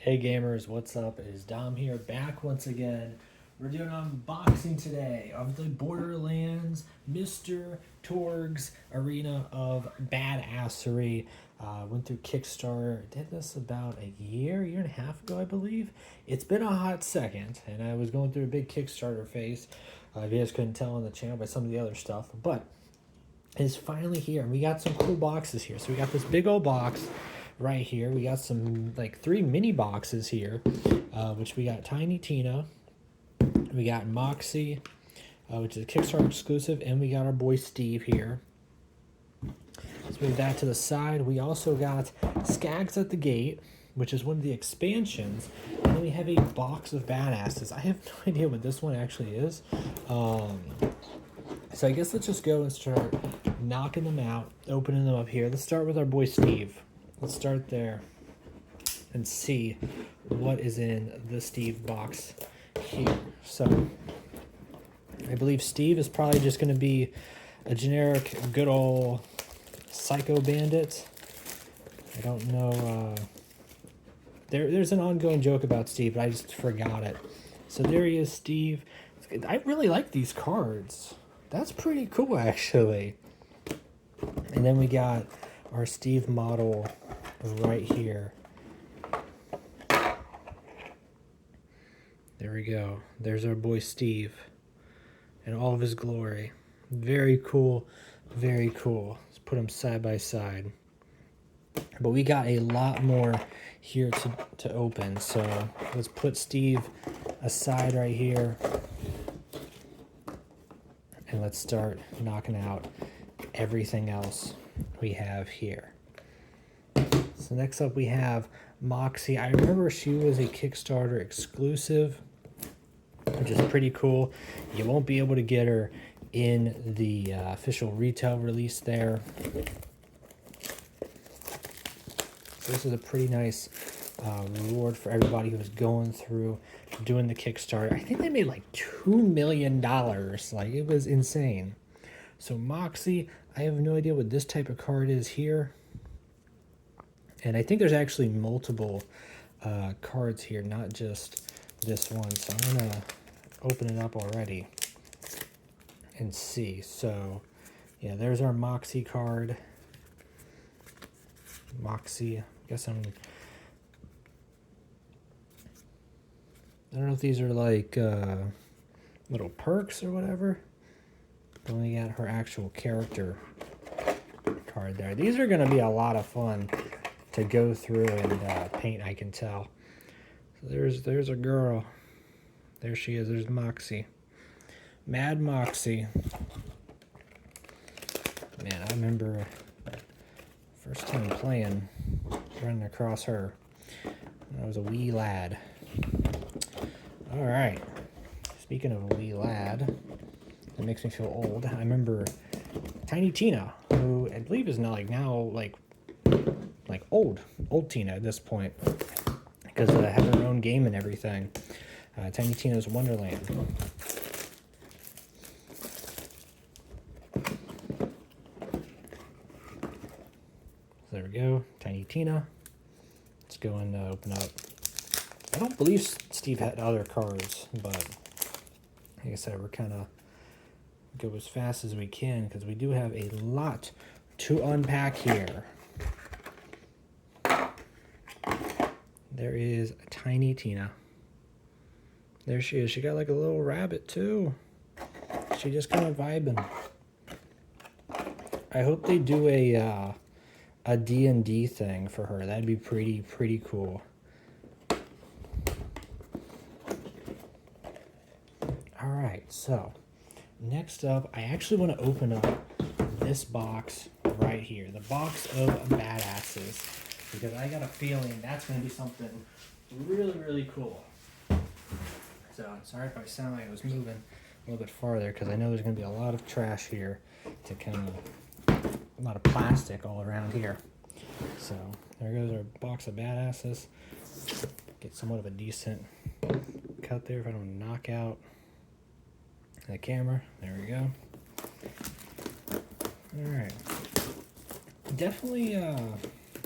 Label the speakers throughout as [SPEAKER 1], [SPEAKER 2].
[SPEAKER 1] Hey gamers, what's up? It is Dom here, back once again. We're doing an unboxing today of the Borderlands Mr. Torgue's Arena of Badassery. Went through Kickstarter, did this about a year and a half ago, I believe. It's been a hot second, and I was going through a big Kickstarter phase. If you guys couldn't tell on the channel by some of the other stuff, but it's finally here, and we got some cool boxes here. So we got this big old box right here. We got some like 3 mini boxes here, which we got Tiny Tina, we got Moxie, which is a Kickstarter exclusive, and we got our boy Steve here. Let's move that to the side. We also got Skags at the Gate, which is one of the expansions, and then we have a box of badasses. I have no idea what this one actually is. So I guess let's just go and start knocking them out, opening them up here. Let's start with our boy Steve. Let's start there and see what is in the Steve box here. So I believe Steve is probably just going to be a generic good old psycho bandit. I don't know. There's an ongoing joke about Steve, but I just forgot it. So there he is, Steve. I really like these cards. That's pretty cool, actually. And then we got our Steve model right here. There we go. There's our boy Steve in all of his glory. Very cool, very cool. Let's put them side by side. But we got a lot more here to open, so let's put Steve aside right here. And let's start knocking out everything else we have here. So next up we have Moxie. I remember she was a Kickstarter exclusive, which is pretty cool. You won't be able to get her in the official retail release there. So this is a pretty nice reward for everybody who was going through doing the Kickstarter. I think they made like $2 million. Like, it was insane. So Moxie, I have no idea what this type of card is here. And I think there's actually multiple cards here, not just this one. So I'm going to open it up already and see. So, yeah, there's our Moxie card. Moxie, I guess I don't know if these are like little perks or whatever. But we got her actual character card there. These are going to be a lot of fun to go through and paint, I can tell. So there's a girl. There she is. There's Moxie. Mad Moxie. Man, I remember first time playing, running across her when I was a wee lad. All right. Speaking of a wee lad, it makes me feel old. I remember Tiny Tina, who I believe is now like old Tina at this point, because I have her own game and everything. Tiny Tina's Wonderland. There we go, Tiny Tina. Let's go and open up. I don't believe Steve had other cards, but like I said, we're kind of go as fast as we can because we do have a lot to unpack here. There is a Tiny Tina. There she is. She got like a little rabbit too. She just kind of vibing. I hope they do a D&D thing for her. That'd be pretty cool. All right, so next up, I actually want to open up this box right here, the box of badasses, because I got a feeling that's going to be something really cool. So sorry if I sound like I was moving a little bit farther, because I know there's going to be a lot of trash here to kind of, a lot of plastic all around here. So there goes our box of badasses. Get somewhat of a decent cut there if I don't knock out the camera. There we go. All right. Definitely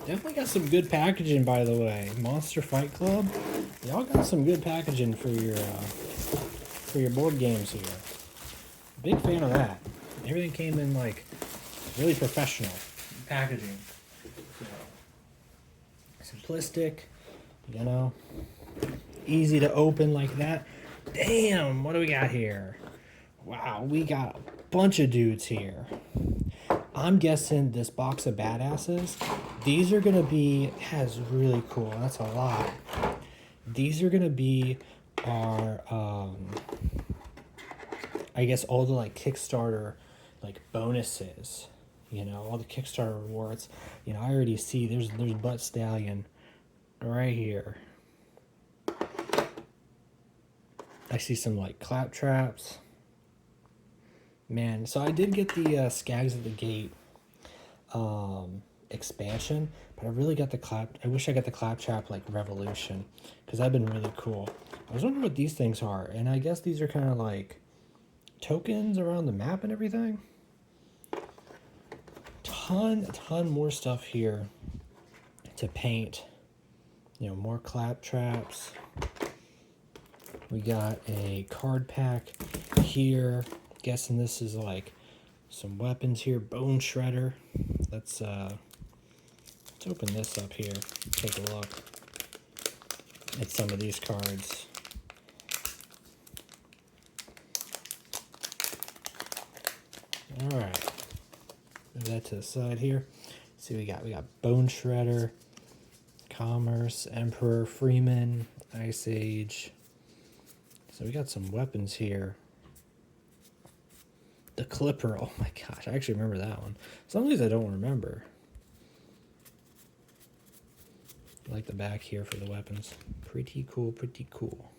[SPEAKER 1] Definitely got some good packaging, by the way. Monster Fight Club, y'all got some good packaging for your board games here. Big fan of that. Everything came in like really professional packaging. So, simplistic, you know, easy to open like that. Damn, what do we got here? Wow, we got a bunch of dudes here. I'm guessing this box of badasses, these are gonna be, has really cool, that's a lot. These are gonna be our, I guess all the like Kickstarter like bonuses, you know, all the Kickstarter rewards. You know, I already see there's Butt Stallion right here. I see some like clap traps. Man, so I did get the Skags at the Gate expansion, but I really got the I wish I got the claptrap like Revolution, because that'd been really cool. I was wondering what these things are, and I guess these are kind of like tokens around the map and everything. A ton more stuff here to paint. You know, more claptraps. We got a card pack here. Guessing this is like some weapons here. Bone Shredder. Let's open this up here. Take a look at some of these cards. All right. Move that to the side here. See what we got. We got Bone Shredder, Commerce, Emperor, Freeman, Ice Age. So we got some weapons here. The Clipper, oh my gosh, I actually remember that one. Some of these I don't remember. I like the back here for the weapons. Pretty cool, pretty cool.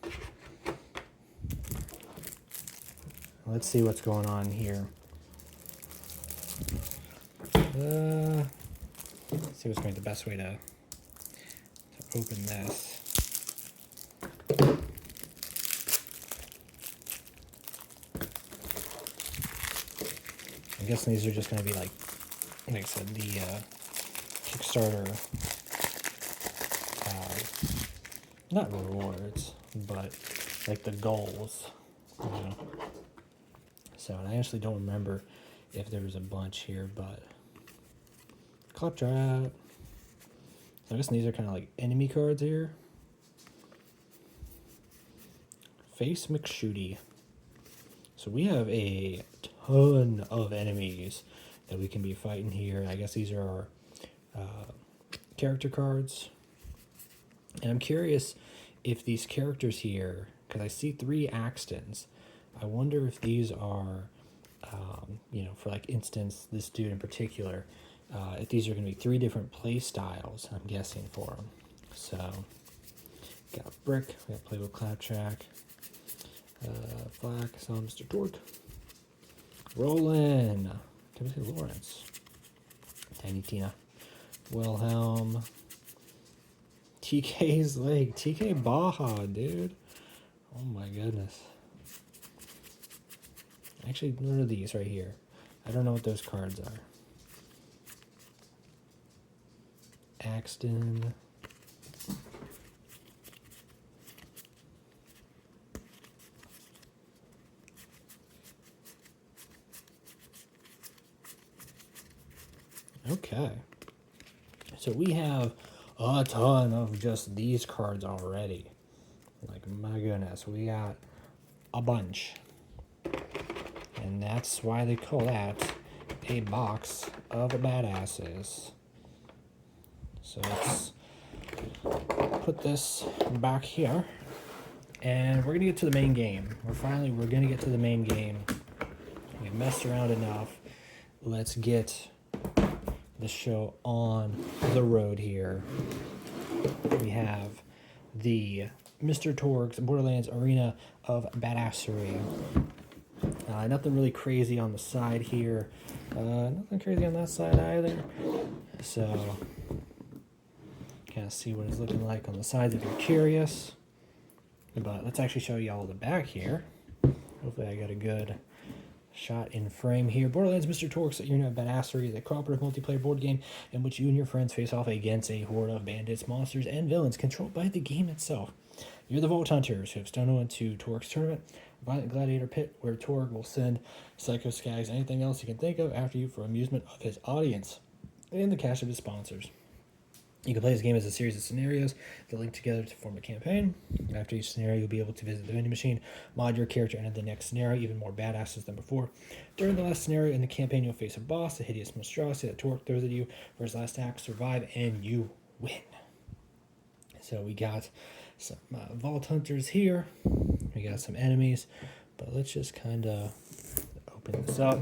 [SPEAKER 1] Let's see what's going on here. Let's see what's going to be the best way to open this. I'm guessing these are just going to be like I said, the Kickstarter, not rewards, but like the goals, you know. So, and I actually don't remember if there was a bunch here, but Claptrap. So I guess these are kind of like enemy cards here. Face McShooty. So we have a ton of enemies that we can be fighting here. I guess these are our character cards. And I'm curious if these characters here, because I see 3 Axtons, I wonder if these are, you know, for like instance, this dude in particular, if these are going to be 3 different play styles, I'm guessing, for them. So, got Brick, we got Play with Claptrack, Black, so Mr. Torgue, Roland, Timothy Lawrence, Tiny Tina, Wilhelm, TK's leg, TK Baja, dude. Oh my goodness. Actually, none of these right here. I don't know what those cards are. Axton. Okay. So we have a ton of just these cards already. Like, my goodness, we got a bunch. And that's why they call that a box of badasses. So let's put this back here. And we're going to get to the main game. We're going to get to the main game. We've messed around enough. Let's get the show on the road here. We have the Mr. Torgue's Borderlands Arena of Badassery. Nothing really crazy on the side here. Nothing crazy on that side either. So, kind of see what it's looking like on the sides if you're curious. But let's actually show you all the back here. Hopefully I got a good shot in frame here. Borderlands Mr. Torgue's Arena of Badassery is a cooperative multiplayer board game in which you and your friends face off against a horde of bandits, monsters, and villains controlled by the game itself. You're the Vault Hunters who have stumbled into Torgue's tournament, a violent gladiator pit where Torgue will send Psycho Skags anything else he can think of after you for amusement of his audience and the cash of his sponsors. You can play this game as a series of scenarios that link together to form a campaign. After each scenario, you'll be able to visit the vending machine, mod your character, and in the next scenario, even more badasses than before. During the last scenario in the campaign, you'll face a boss, a hideous monstrosity that Torgue throws at you for his last act, survive, and you win. So we got some Vault Hunters here. We got some enemies, but let's just kind of open this up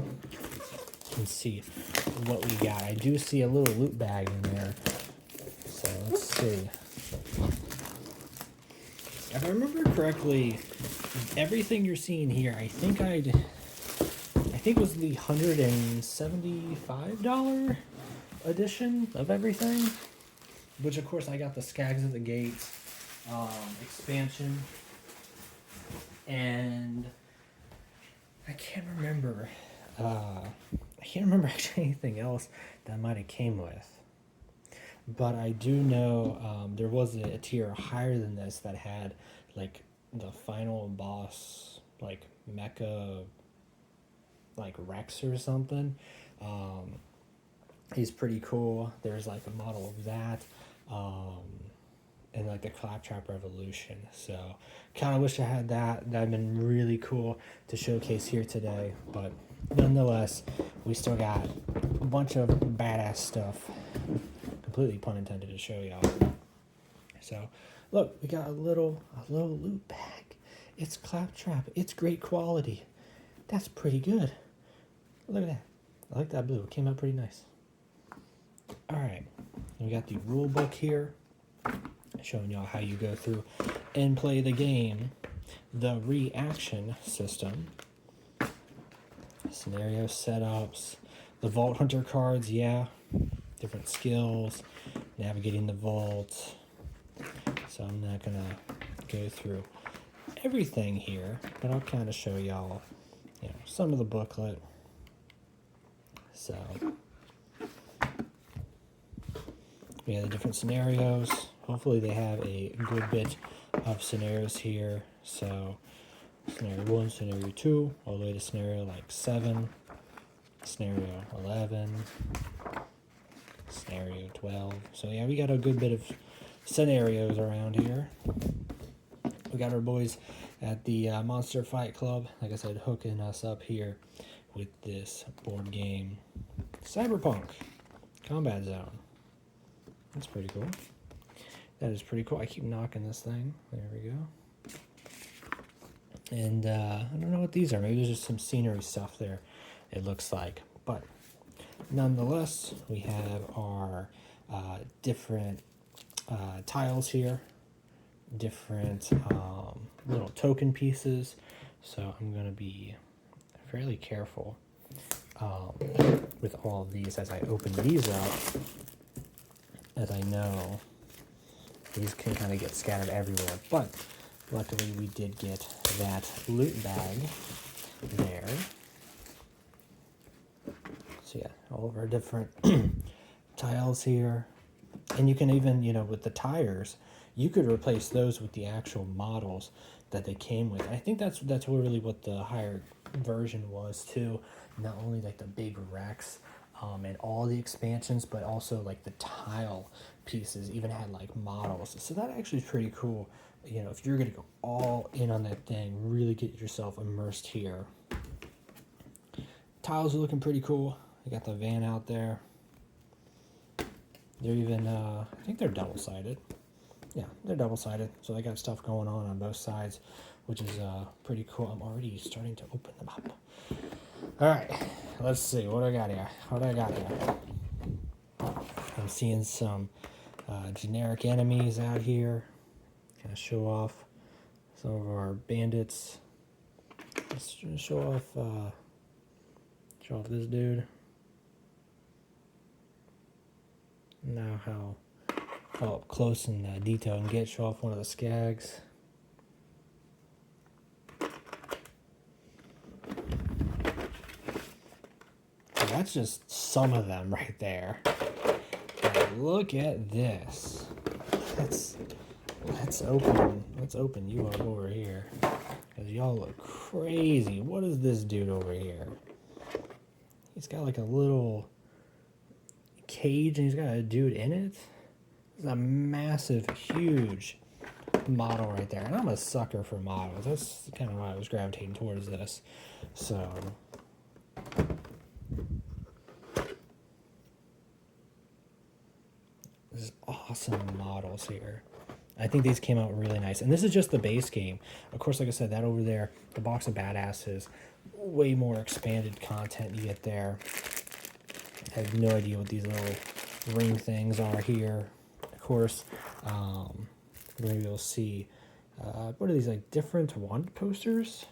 [SPEAKER 1] and see what we got. I do see a little loot bag in there. So let's see. If I remember correctly, everything you're seeing here, I think it was the $175 edition of everything. Which of course I got the Skags at the Gates expansion. And I can't remember actually anything else that might have came with. But I do know there was a tier higher than this that had like the final boss, like Mecha, like Rex or something. He's pretty cool. There's like a model of that, and like the Claptrap Revolution. So kind of wish I had that. That'd been really cool to showcase here today. But nonetheless, we still got a bunch of badass stuff. Completely pun intended to show y'all. So, look, we got a little loot bag. It's Claptrap. It's great quality. That's pretty good. Look at that. I like that blue. It came out pretty nice. All right, we got the rule book here, showing y'all how you go through and play the game. The reaction system, scenario setups, the Vault Hunter cards, yeah. Different skills, navigating the vault. So I'm not gonna go through everything here, but I'll kind of show y'all, some of the booklet. So we have the different scenarios. Hopefully they have a good bit of scenarios here. So scenario 1, scenario 2, all the way to scenario like 7, scenario 11. Scenario 12. So yeah, we got a good bit of scenarios around here. We got our boys at the Monster Fight Club, like I said, hooking us up here with this board game. Cyberpunk Combat Zone. That's pretty cool. That is pretty cool. I keep knocking this thing. There we go. And I don't know what these are. Maybe there's just some scenery stuff there, it looks like. But nonetheless, we have our different tiles here, different little token pieces. So I'm going to be fairly careful with all of these as I open these up, as I know these can kind of get scattered everywhere. But luckily we did get that loot bag there. So yeah, all of our different tiles here. And you can even, with the tires, you could replace those with the actual models that they came with. And I think that's really what the higher version was too. Not only like the big Rex and all the expansions, but also like the tile pieces even had like models. So that actually is pretty cool. If you're gonna go all in on that thing, really get yourself immersed here. Tiles are looking pretty cool. I got the van out there. They're even, I think they're double-sided. Yeah, they're double-sided. So they got stuff going on both sides, which is pretty cool. I'm already starting to open them up. All right, let's see. What do I got here? I'm seeing some generic enemies out here. Kind of show off some of our bandits. Let's show off this dude. Now how up close and detail and get, show off one of the Skags. that's just some of them right there. But look at this. Let's open you up over here, because y'all look crazy. What is this dude over here? He's got like a little cage and he's got a dude in it. It's a massive, huge model right there. And I'm a sucker for models. That's kind of why I was gravitating towards this. So this is awesome models here. I think these came out really nice. And this is just the base game. Of course, like I said, that over there, the box of badasses, way more expanded content you get there. I have no idea what these little ring things are here. Of course, we're going to be able to see, what are these, like different wanted posters?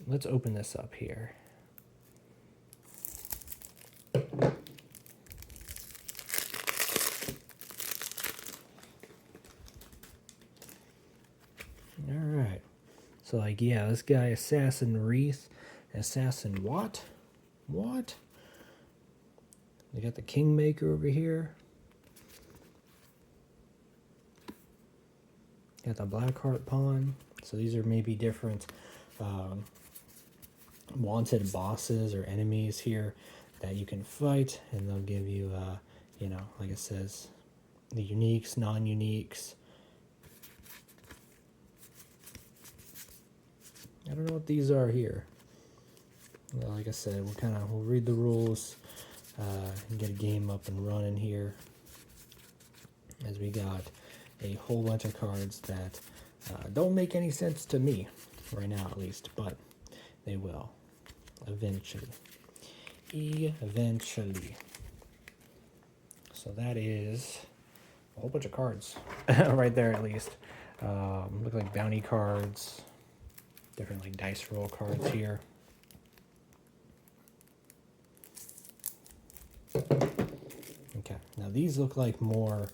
[SPEAKER 1] Let's open this up here. Alright. So, like, yeah, this guy, Assassin Wreath, Assassin what? What? They got the Kingmaker over here. Got the Blackheart Pawn. So these are maybe different wanted bosses or enemies here that you can fight, and they'll give you, you know, like it says, the uniques, non-uniques. I don't know what these are here. Well, like I said, we'll read the rules and get a game up and running here, as we got a whole bunch of cards that don't make any sense to me right now, at least, but they will eventually. Eventually. So that is a whole bunch of cards right there, at least. Look like bounty cards, different like dice roll cards here. Okay, now these look like more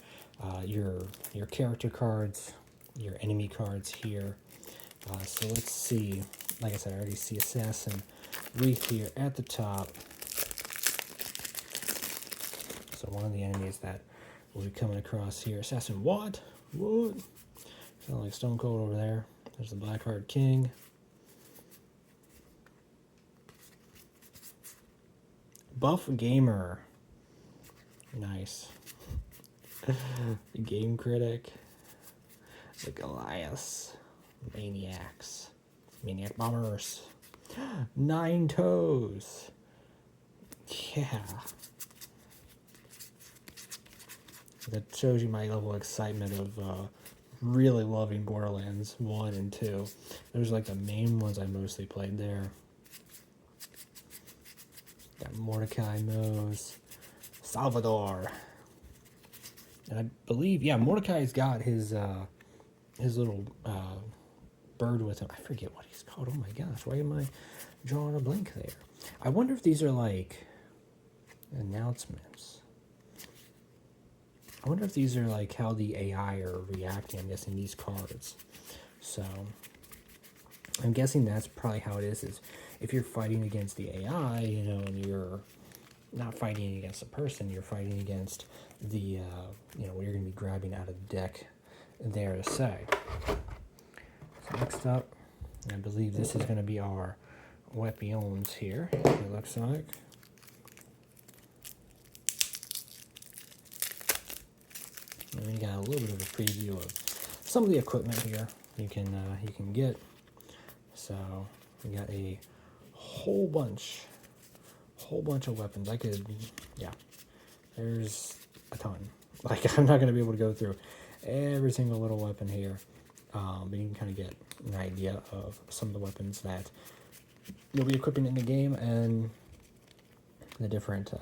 [SPEAKER 1] your character cards, your enemy cards here. So let's see. Like I said, I already see Assassin Wreath here at the top. So one of the enemies that we'll be coming across here. Assassin what? What? Sound like Stone Cold over there. There's the Blackheart King. Buff Gamer. Nice. The Game Critic. The Goliath. Maniacs. Maniac Bombers. 9 Toes. Yeah. That shows you my level of excitement of really loving Borderlands 1 and 2. Those are like the main ones I mostly played there. Got Mordecai Mose. Salvador. And I believe, yeah, Mordecai's got his little bird with him. I forget what he's called. Oh my gosh, why am I drawing a blank there? I wonder if these are like announcements. I wonder if these are like how the AI are reacting, I'm guessing, these cards. So I'm guessing that's probably how it is if you're fighting against the AI, you know, and you're not fighting against a person, you're fighting against the, you know, what you're going to be grabbing out of the deck there to say. So next up, I believe this is going to be our weapons here, it looks like. And we got a little bit of a preview of some of the equipment here you can get. So we got a whole bunch of weapons. Yeah, there's a ton. Like, I'm not going to be able to go through every single little weapon here, but you can kind of get an idea of some of the weapons that you'll be equipping in the game and the different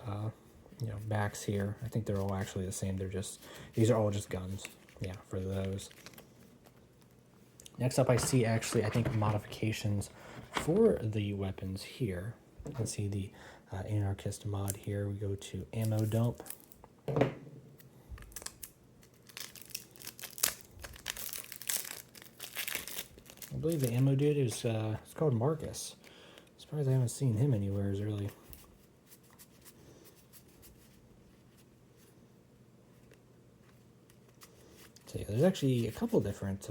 [SPEAKER 1] you know, backs here. I think they're all actually the same. These are all just guns. Yeah, for those. Next up, I see actually, I think, modifications for the weapons here. Let's see the anarchist mod here. We go to ammo dump. I believe the ammo dude is it's called Marcus. Surprised I haven't seen him anywhere, really. see. There's actually a couple different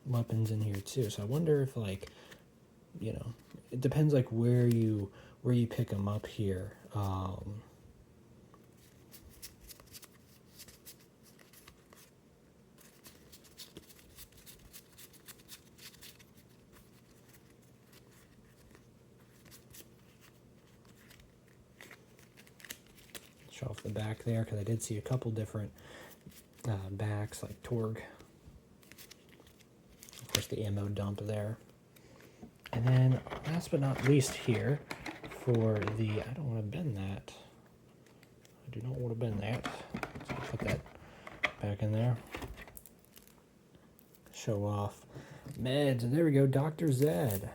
[SPEAKER 1] weapons in here too. So I wonder if, like, you know, it depends like where you pick them up here. Show off the back there because I did see a couple different backs, like Torgue. Of course, the ammo dump there. And then, last but not least here, for the, I don't want to bend that. I do not want to bend that. So I'll put that back in there. Show off meds, and there we go, Dr. Zed.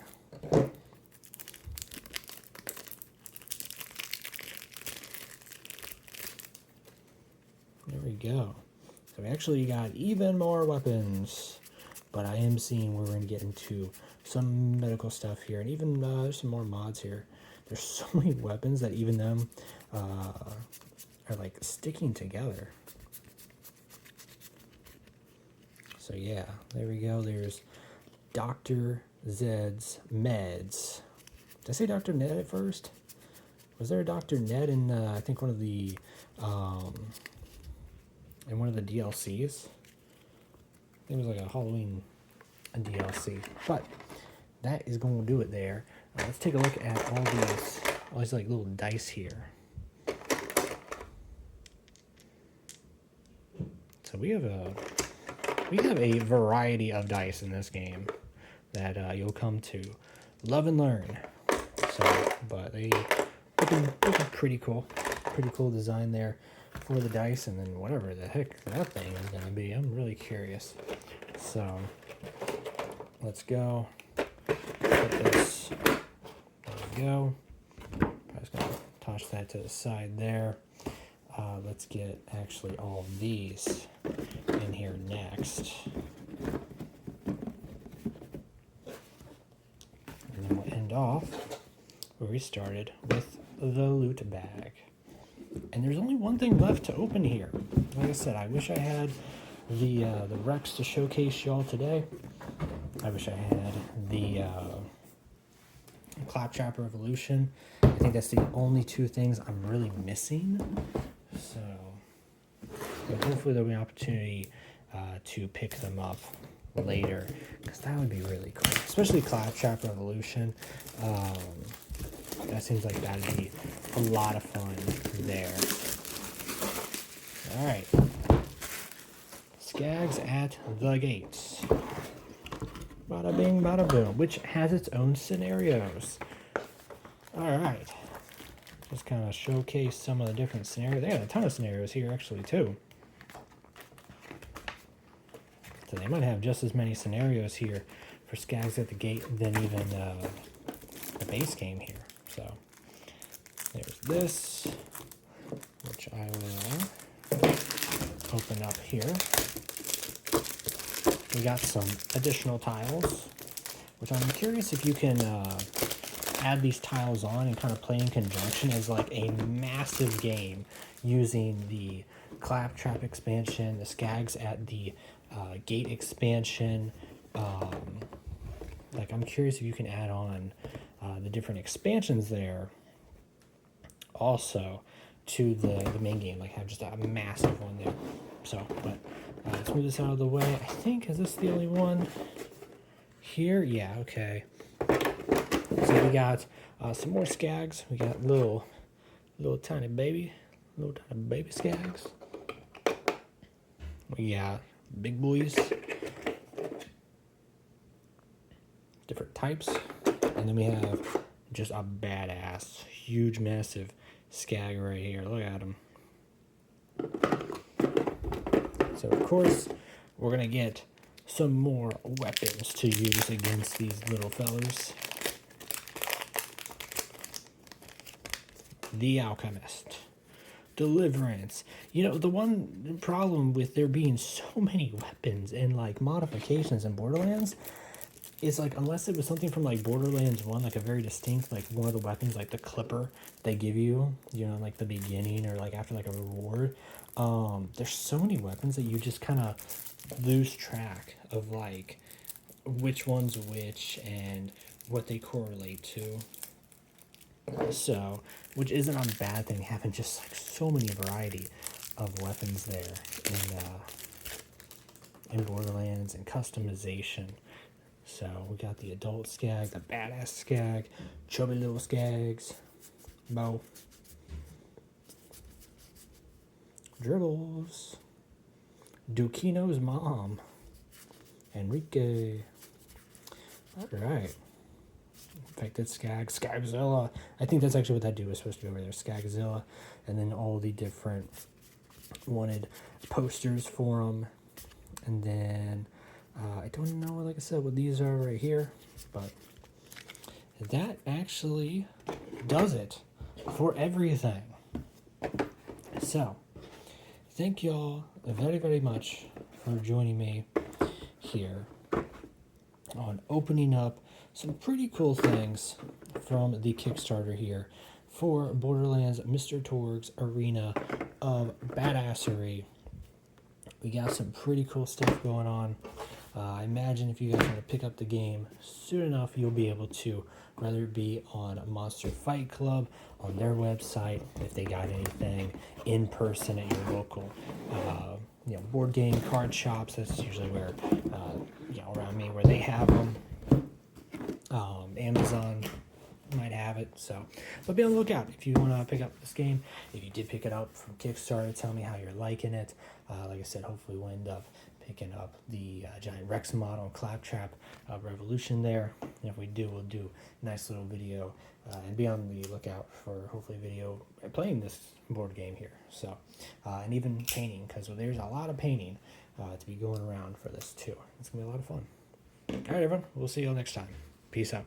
[SPEAKER 1] There we go. So we actually got even more weapons, but I am seeing where we're going to get into some medical stuff here, and even there's some more mods here. There's so many weapons that even them are like sticking together. So yeah, there we go. There's Dr. Zed's meds. Did I say Dr. Ned at first? Was there a Dr. Ned in I think one of the DLCs? I think it was like a Halloween DLC. But that is going to do it there. Let's take a look at all these like little dice here. So we have a variety of dice in this game that you'll come to love and learn. So, but they looking pretty cool. Pretty cool design there for the dice, and then whatever the heck that thing is gonna be. I'm really curious. So let's go. Put this. There we go. I'm just gonna toss that to the side there. Let's get actually all of these in here next. And then we'll end off where we started with the loot bag. And there's only one thing left to open here. Like I said, I wish I had the Rex to showcase y'all today. I wish I had the Claptrap Revolution. I think that's the only two things I'm really missing. So, but hopefully there'll be an opportunity to pick them up later, because that would be really cool. Especially Claptrap Revolution. That seems like that'd be a lot of fun there. All right. Skags at the gates. Bada bing, bada boom, which has its own scenarios. All right. Just kind of showcase some of the different scenarios. They got a ton of scenarios here, actually, too. So they might have just as many scenarios here for Skags at the gate than even the base game here. So there's this, which I will open up here. We got some additional tiles, which I'm curious if you can add these tiles on and kind of play in conjunction as like a massive game using the Claptrap expansion, the Skags at the gate expansion. Like, I'm curious if you can add on the different expansions there also to the main game, like have just a massive one there. So, but let's move this out of the way. I think, is this the only one here? Yeah, okay. So we got some more Skags. We got little tiny baby Skags. We got big boys, different types, and then we have just a badass, huge, massive Skag right here. Look at him. So of course, we're gonna get some more weapons to use against these little fellas. The Alchemist. Deliverance. You know, the one problem with there being so many weapons and like modifications in Borderlands is like, unless it was something from like Borderlands 1, like a very distinct, like one of the weapons, like the clipper they give you, you know, like the beginning or like after like a reward, There's so many weapons that you just kind of lose track of, like, which one's which and what they correlate to. So, which isn't a bad thing, having just like so many variety of weapons there in Borderlands, and customization. So we got the adult Skag, the badass Skag, chubby little Skags, Bo, Dribbles, Dukino's mom, Enrique. All right. Infected Skag, Skagzilla. I think that's actually what that dude was supposed to be over there, Skagzilla. And then all the different wanted posters for them. And then I don't know, like I said, what these are right here, but that actually does it for everything. So, thank y'all very, very much for joining me here on opening up some pretty cool things from the Kickstarter here for Borderlands Mr. Torgue's Arena of Badassery. We got some pretty cool stuff going on. I imagine if you guys want to pick up the game soon enough, you'll be able to, whether it be on Monster Fight Club, on their website, if they got anything in person at your local board game card shops. That's usually where, around me, where they have them. Amazon might have it, so but be on the lookout if you want to pick up this game. If you did pick it up from Kickstarter, tell me how you're liking it. Like I said, hopefully we'll end up picking up the Giant Rex model and Claptrap Revolution there. And if we do, we'll do a nice little video and be on the lookout for hopefully video playing this board game here. So and even painting, because there's a lot of painting to be going around for this too. It's gonna be a lot of fun. All right, everyone, we'll see you all next time. Peace out.